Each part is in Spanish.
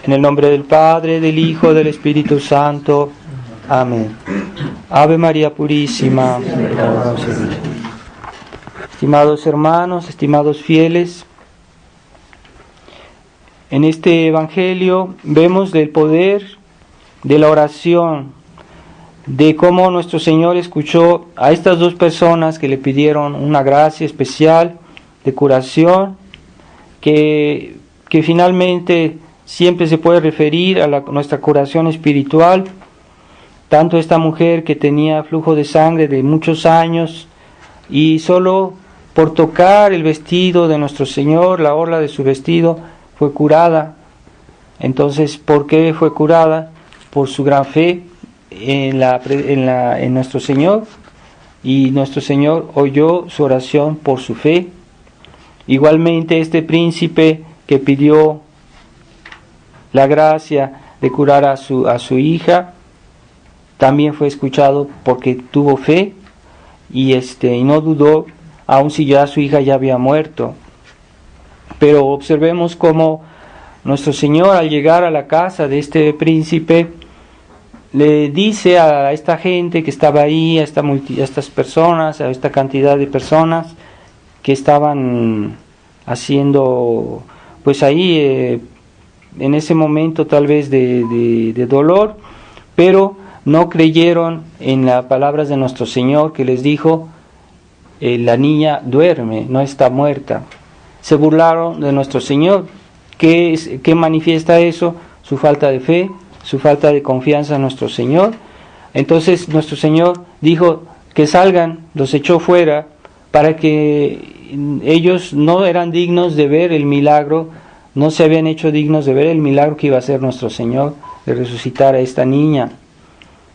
En el nombre del Padre, del Hijo, del Espíritu Santo. Amén. Ave María Purísima. Estimados hermanos, estimados fieles, en este Evangelio vemos del poder de la oración, de cómo nuestro Señor escuchó a estas dos personas que le pidieron una gracia especial de curación, que finalmente siempre se puede referir a nuestra curación espiritual. Tanto esta mujer que tenía flujo de sangre de muchos años y solo por tocar el vestido de nuestro Señor, la orla de su vestido, fue curada. Entonces, ¿por qué fue curada? Por su gran fe en nuestro Señor, y nuestro Señor oyó su oración por su fe. Igualmente este príncipe que pidió la gracia de curar a su hija, también fue escuchado porque tuvo fe y no dudó, aun si ya su hija ya había muerto. Pero observemos cómo nuestro Señor, al llegar a la casa de este príncipe, le dice a esta gente que estaba ahí, a estas personas, a esta cantidad de personas que estaban haciendo, pues ahí en ese momento tal vez de dolor, pero no creyeron en las palabras de nuestro Señor, que les dijo: la niña duerme, no está muerta. Se burlaron de nuestro Señor. ¿Qué manifiesta eso? Su falta de fe, su falta de confianza en nuestro Señor. Entonces nuestro Señor dijo que salgan, los echó fuera, para que ellos no eran dignos de ver el milagro, no se habían hecho dignos de ver el milagro que iba a hacer nuestro Señor, de resucitar a esta niña.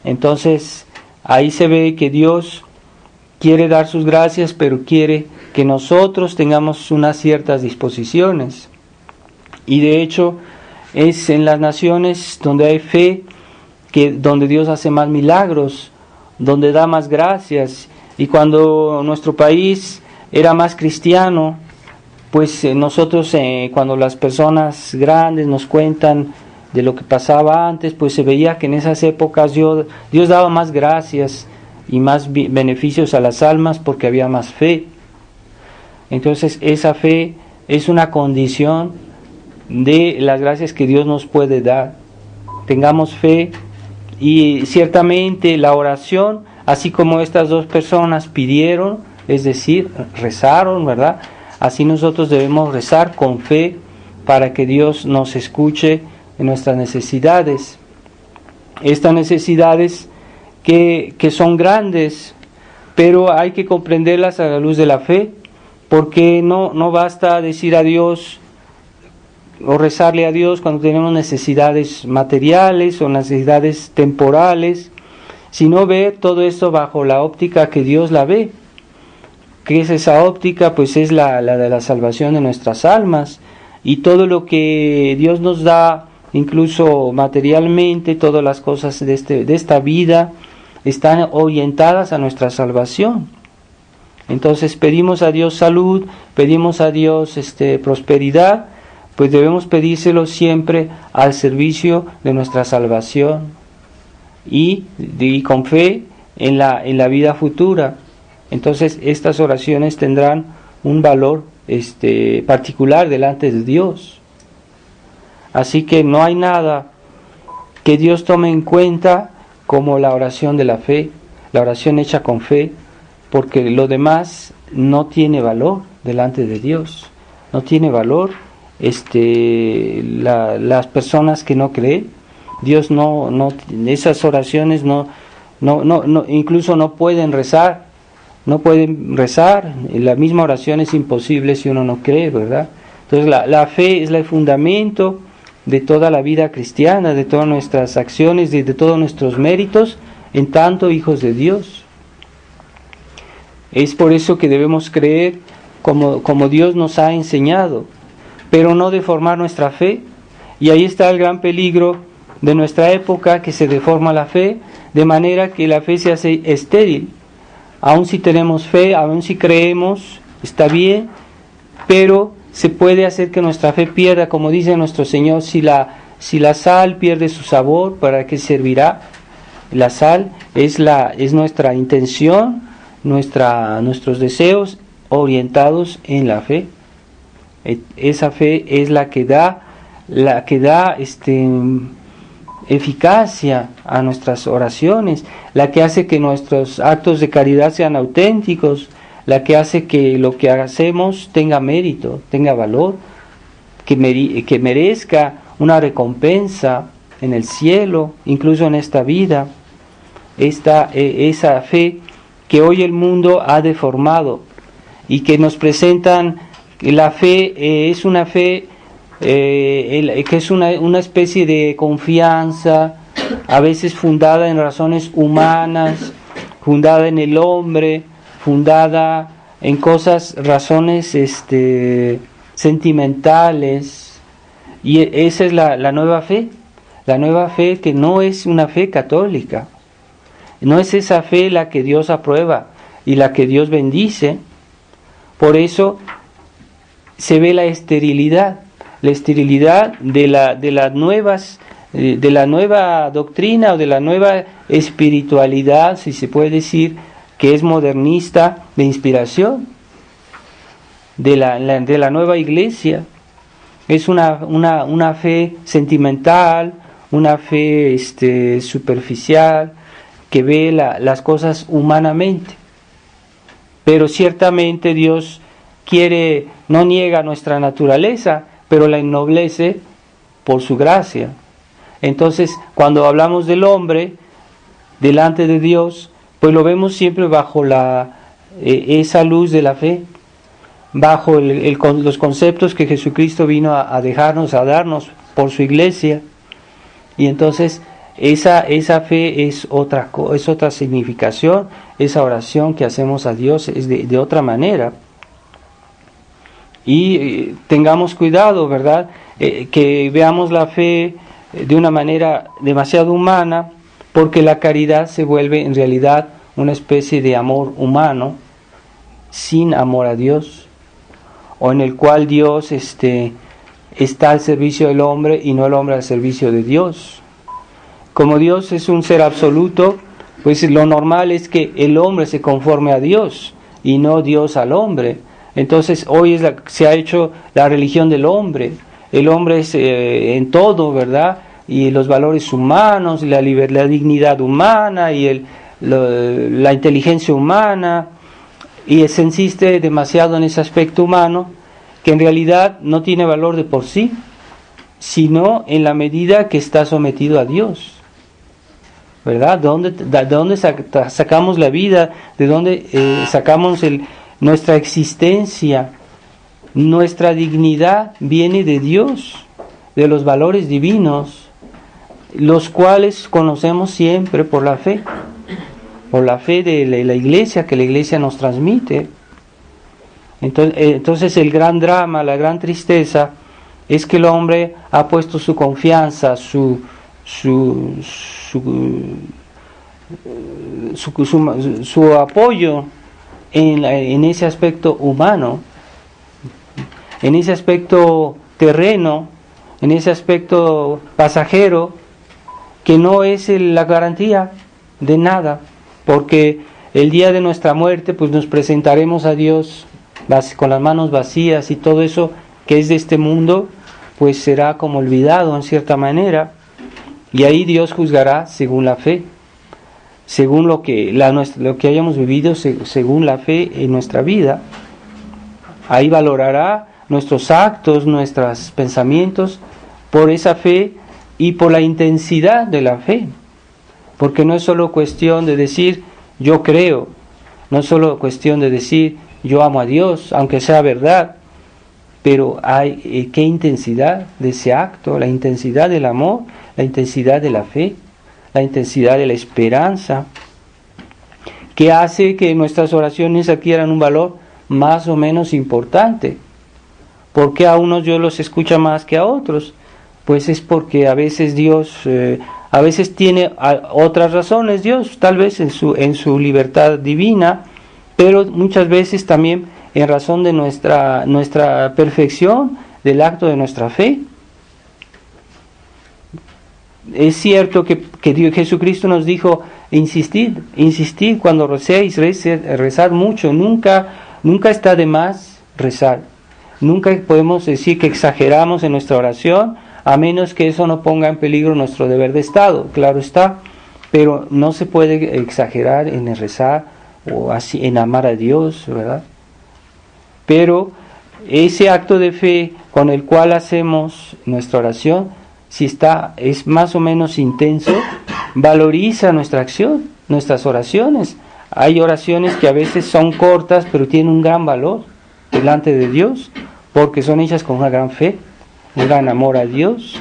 Entonces ahí se ve que Dios quiere dar sus gracias, pero quiere que nosotros tengamos unas ciertas disposiciones. Y de hecho es en las naciones donde hay fe donde Dios hace más milagros, donde da más gracias. Y cuando nuestro país era más cristiano, pues nosotros cuando las personas grandes nos cuentan de lo que pasaba antes, pues se veía que en esas épocas Dios daba más gracias y más beneficios a las almas porque había más fe. Entonces esa fe es una condición de las gracias que Dios nos puede dar. Tengamos fe, y ciertamente la oración, así como estas dos personas pidieron, es decir, rezaron, ¿verdad? Así nosotros debemos rezar con fe para que Dios nos escuche en nuestras necesidades. Estas necesidades que son grandes, pero hay que comprenderlas a la luz de la fe, porque no basta decir a Dios o rezarle a Dios cuando tenemos necesidades materiales o necesidades temporales, sino ver todo esto bajo la óptica que Dios la ve. ¿Qué es esa óptica? Pues es la de la salvación de nuestras almas, y todo lo que Dios nos da, incluso materialmente, todas las cosas de esta vida están orientadas a nuestra salvación. Entonces pedimos a Dios salud, pedimos a Dios prosperidad, pues debemos pedírselo siempre al servicio de nuestra salvación y con fe en la vida futura. Entonces estas oraciones tendrán un valor particular delante de Dios. Así que no hay nada que Dios tome en cuenta como la oración de la fe, la oración hecha con fe, porque lo demás no tiene valor delante de Dios. No tiene valor las personas que no creen. Dios esas oraciones incluso no pueden rezar. No pueden rezar. La misma oración es imposible si uno no cree, ¿verdad? Entonces la fe es el fundamento de toda la vida cristiana, de todas nuestras acciones, de todos nuestros méritos, en tanto hijos de Dios. Es por eso que debemos creer como Dios nos ha enseñado, pero no deformar nuestra fe. Y ahí está el gran peligro de nuestra época, que se deforma la fe, de manera que la fe se hace estéril. Aun si tenemos fe, aun si creemos, está bien, pero se puede hacer que nuestra fe pierda, como dice nuestro Señor: si la Si la sal pierde su sabor, ¿para qué servirá? La sal es nuestra intención, nuestros deseos orientados en la fe. Esa fe es la que da eficacia a nuestras oraciones, la que hace que nuestros actos de caridad sean auténticos, la que hace que lo que hacemos tenga mérito, tenga valor, que merezca una recompensa en el cielo, incluso en esta vida. Esa fe que hoy el mundo ha deformado y que nos presentan. La fe es una fe que es una especie de confianza, a veces fundada en razones humanas, fundada en el hombre, fundada en razones sentimentales. Y esa es la nueva fe que no es una fe católica, no es esa fe la que Dios aprueba y la que Dios bendice. Por eso se ve la esterilidad de la nueva doctrina o de la nueva espiritualidad, si se puede decir, que es modernista, de inspiración de la nueva iglesia. Es una fe sentimental, una fe superficial, que ve las cosas humanamente. Pero ciertamente Dios no niega nuestra naturaleza, pero la ennoblece por su gracia. Entonces, cuando hablamos del hombre delante de Dios, pues lo vemos siempre bajo esa luz de la fe, bajo los conceptos que Jesucristo vino a dejarnos, a darnos por su iglesia. Y entonces esa fe es otra significación, esa oración que hacemos a Dios es de otra manera. Y tengamos cuidado, ¿verdad? Que veamos la fe de una manera demasiado humana, porque la caridad se vuelve en realidad una especie de amor humano, sin amor a Dios, o en el cual Dios está al servicio del hombre y no el hombre al servicio de Dios. Como Dios es un ser absoluto, pues lo normal es que el hombre se conforme a Dios y no Dios al hombre. Entonces hoy se ha hecho la religión del hombre. El hombre es en todo, ¿verdad? Y los valores humanos, la dignidad humana y la inteligencia humana. Y se insiste demasiado en ese aspecto humano, que en realidad no tiene valor de por sí, sino en la medida que está sometido a Dios. ¿Verdad? ¿De dónde sacamos la vida? ¿De dónde sacamos nuestra existencia? Nuestra dignidad viene de Dios, de los valores divinos, los cuales conocemos siempre por la fe de la iglesia, que la iglesia nos transmite. Entonces el gran drama, la gran tristeza, es que el hombre ha puesto su confianza, su apoyo en ese aspecto humano, en ese aspecto terreno, en ese aspecto pasajero, que no es la garantía de nada, porque el día de nuestra muerte pues nos presentaremos a Dios con las manos vacías, y todo eso que es de este mundo pues será como olvidado en cierta manera, y ahí Dios juzgará según la fe, según lo que hayamos vivido, según la fe en nuestra vida. Ahí valorará nuestros actos, nuestros pensamientos, por esa fe y por la intensidad de la fe. Porque no es solo cuestión de decir yo creo, no es solo cuestión de decir yo amo a Dios, aunque sea verdad, pero hay qué intensidad de ese acto, la intensidad del amor, la intensidad de la fe, la intensidad de la esperanza, que hace que nuestras oraciones adquieran un valor más o menos importante. ¿Por qué a unos Dios los escucha más que a otros? Pues es porque a veces Dios, a veces tiene otras razones Dios, tal vez en su libertad divina, pero muchas veces también en razón de nuestra perfección, del acto de nuestra fe. es cierto que Jesucristo nos dijo, insistid cuando recéis, rezar mucho, nunca está de más rezar. Nunca podemos decir que exageramos en nuestra oración, a menos que eso no ponga en peligro nuestro deber de Estado, claro está, pero no se puede exagerar en el rezar o así en amar a Dios, ¿verdad? Pero ese acto de fe con el cual hacemos nuestra oración, si es más o menos intenso, valoriza nuestra acción, nuestras oraciones. Hay oraciones que a veces son cortas, pero tienen un gran valor delante de Dios, porque son hechas con una gran fe, un gran amor a Dios.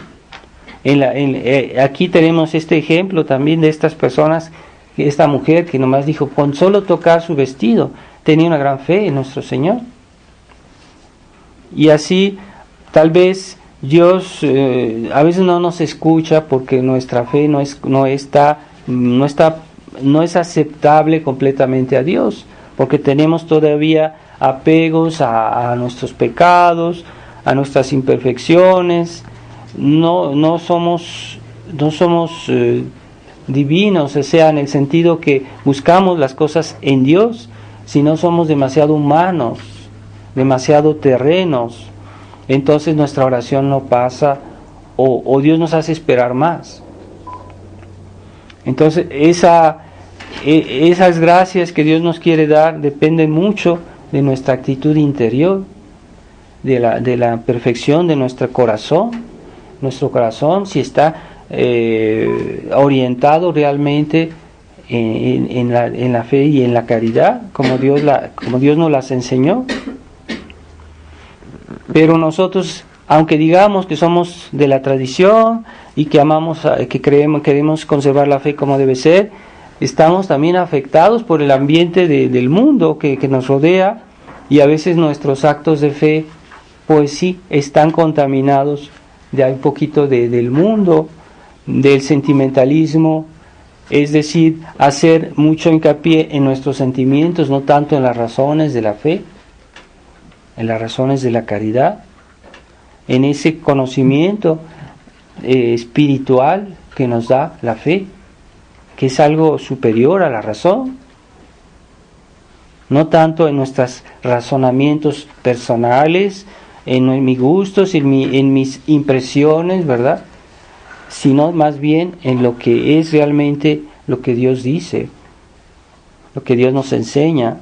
Aquí tenemos este ejemplo también de estas personas, esta mujer que nomás dijo, con solo tocar su vestido, tenía una gran fe en nuestro Señor. Y así, tal vez Dios a veces no nos escucha porque nuestra fe no es aceptable completamente a Dios, porque tenemos todavía apegos a nuestros pecados, a nuestras imperfecciones. No somos divinos, o sea, en el sentido que buscamos las cosas en Dios, sino somos demasiado humanos, demasiado terrenos. Entonces nuestra oración no pasa, o Dios nos hace esperar más. Entonces esas gracias que Dios nos quiere dar dependen mucho de nuestra actitud interior, de la perfección de nuestro corazón. Nuestro corazón, si está orientado realmente en la fe y en la caridad, como Dios nos las enseñó. Pero nosotros, aunque digamos que somos de la tradición y que amamos, queremos conservar la fe como debe ser, estamos también afectados por el ambiente del mundo que nos rodea, y a veces nuestros actos de fe, pues sí, están contaminados de un poquito del mundo, del sentimentalismo, es decir, hacer mucho hincapié en nuestros sentimientos, no tanto en las razones de la fe, en las razones de la caridad, en ese conocimiento espiritual que nos da la fe, que es algo superior a la razón, no tanto en nuestros razonamientos personales, en mis gustos, en mis impresiones, ¿verdad? Sino más bien en lo que es realmente lo que Dios dice, lo que Dios nos enseña.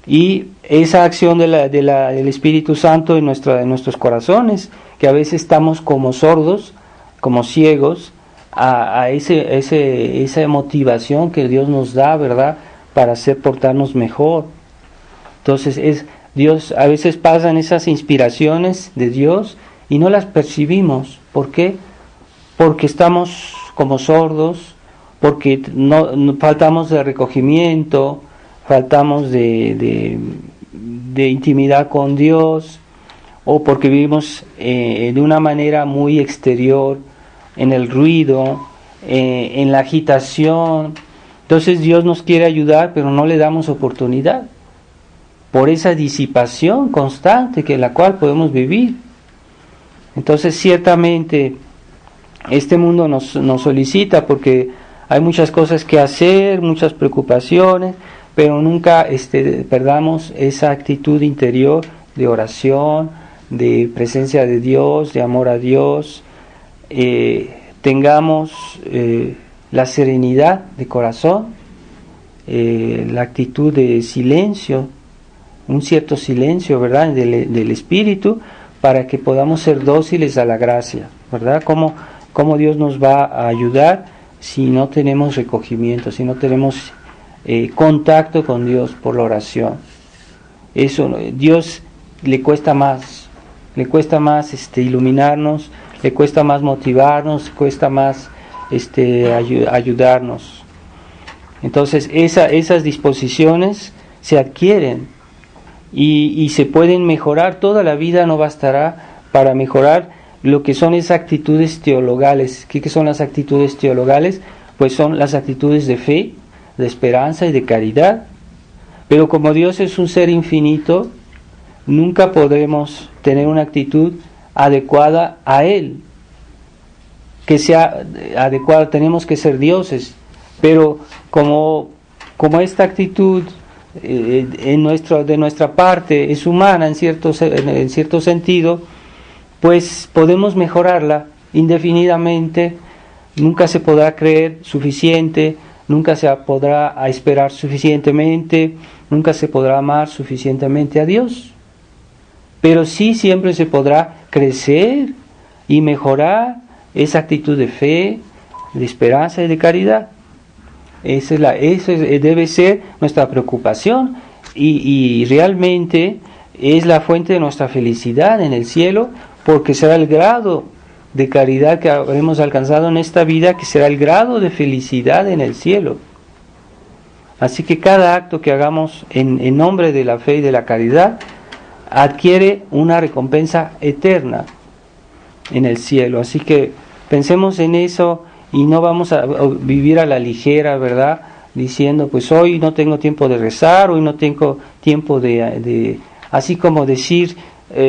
Y esa acción del Espíritu Santo en nuestros corazones, que a veces estamos como sordos, como ciegos, a esa motivación que Dios nos da, ¿verdad?, para portarnos mejor. Entonces Dios, a veces pasan esas inspiraciones de Dios y no las percibimos. ¿Por qué? Porque estamos como sordos, porque no faltamos de recogimiento, faltamos de intimidad con Dios, o porque vivimos de una manera muy exterior, en el ruido, en la agitación. Entonces Dios nos quiere ayudar, pero no le damos oportunidad por esa disipación constante en la cual podemos vivir. Entonces ciertamente este mundo nos solicita, porque hay muchas cosas que hacer, muchas preocupaciones, pero nunca perdamos esa actitud interior de oración, de presencia de Dios, de amor a Dios. Tengamos la serenidad de corazón, la actitud de silencio, un cierto silencio, ¿verdad?, del espíritu, para que podamos ser dóciles a la gracia, ¿verdad? ¿Cómo Dios nos va a ayudar si no tenemos recogimiento, si no tenemos contacto con Dios por la oración? Eso, Dios le cuesta más iluminarnos, le cuesta más motivarnos, cuesta más ayudarnos. Entonces esas disposiciones se adquieren y se pueden mejorar. Toda la vida no bastará para mejorar lo que son esas actitudes teologales. ¿Qué son las actitudes teologales? Pues son las actitudes de fe, de esperanza y de caridad. Pero como Dios es un ser infinito, nunca podremos tener una actitud adecuada a Él. que sea adecuado, tenemos que ser dioses, pero como esta actitud de nuestra parte es humana en cierto sentido, pues podemos mejorarla indefinidamente. Nunca se podrá creer suficiente, nunca se podrá esperar suficientemente, nunca se podrá amar suficientemente a Dios, pero sí siempre se podrá crecer y mejorar esa actitud de fe, de esperanza y de caridad. Esa debe ser nuestra preocupación y realmente es la fuente de nuestra felicidad en el cielo, porque será el grado de caridad que habremos alcanzado en esta vida, que será el grado de felicidad en el cielo. Así que cada acto que hagamos en nombre de la fe y de la caridad adquiere una recompensa eterna en el cielo. Así que pensemos en eso y no vamos a vivir a la ligera, ¿verdad? Diciendo, pues hoy no tengo tiempo de rezar, hoy no tengo tiempo de así como decir,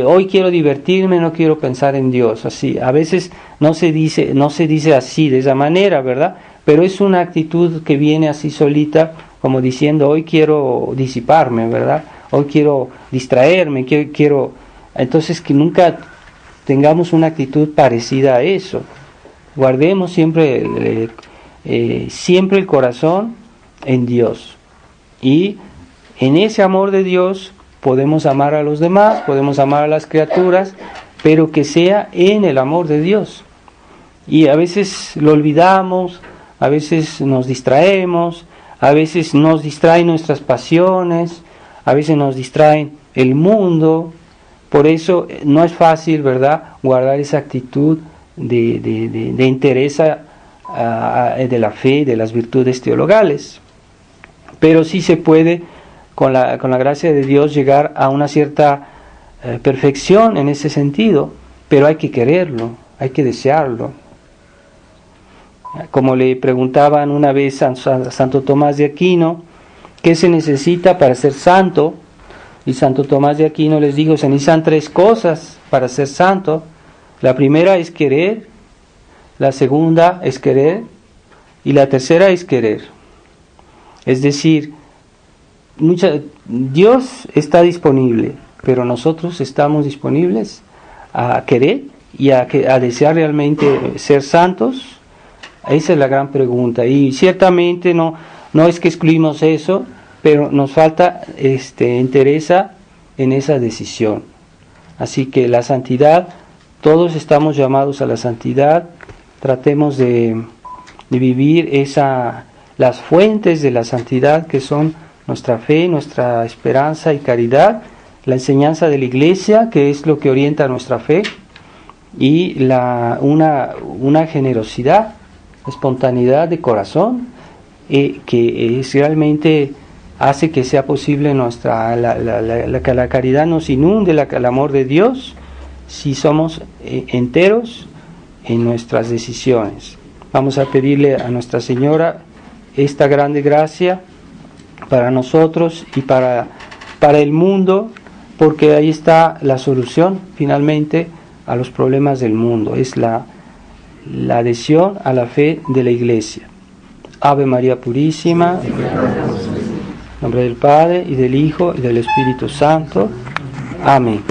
hoy quiero divertirme, no quiero pensar en Dios. Así, a veces no se dice así, de esa manera, ¿verdad? Pero es una actitud que viene así solita, como diciendo, hoy quiero disiparme, ¿verdad? Hoy quiero distraerme, quiero... Entonces, que nunca tengamos una actitud parecida a eso. Guardemos siempre el corazón en Dios. Y en ese amor de Dios podemos amar a los demás, podemos amar a las criaturas, pero que sea en el amor de Dios. Y a veces lo olvidamos, a veces nos distraemos, a veces nos distraen nuestras pasiones, a veces nos distraen el mundo. Por eso no es fácil, ¿verdad?, guardar esa actitud de interés de la fe, de las virtudes teologales. Pero sí se puede, con la gracia de Dios, llegar a una cierta perfección en ese sentido, pero hay que quererlo, hay que desearlo. Como le preguntaban una vez a Santo Tomás de Aquino, ¿qué se necesita para ser santo? Y Santo Tomás de Aquino les dijo, se necesitan 3 cosas para ser santo. La primera es querer, la segunda es querer y la tercera es querer. Es decir, Dios está disponible, pero nosotros estamos disponibles a querer y a desear realmente ser santos. Esa es la gran pregunta, y ciertamente no es que excluimos eso, pero nos falta interés en esa decisión. Así que la santidad, todos estamos llamados a la santidad. Tratemos de vivir las fuentes de la santidad, que son nuestra fe, nuestra esperanza y caridad, la enseñanza de la Iglesia, que es lo que orienta nuestra fe, y una generosidad, espontaneidad de corazón, que realmente hace que sea posible que la caridad nos inunde el amor de Dios, si somos enteros en nuestras decisiones. Vamos a pedirle a Nuestra Señora esta grande gracia para nosotros y para el mundo, porque ahí está la solución finalmente a los problemas del mundo, es la adhesión a la fe de la Iglesia. Ave María Purísima, en nombre del Padre, y del Hijo, y del Espíritu Santo. Amén.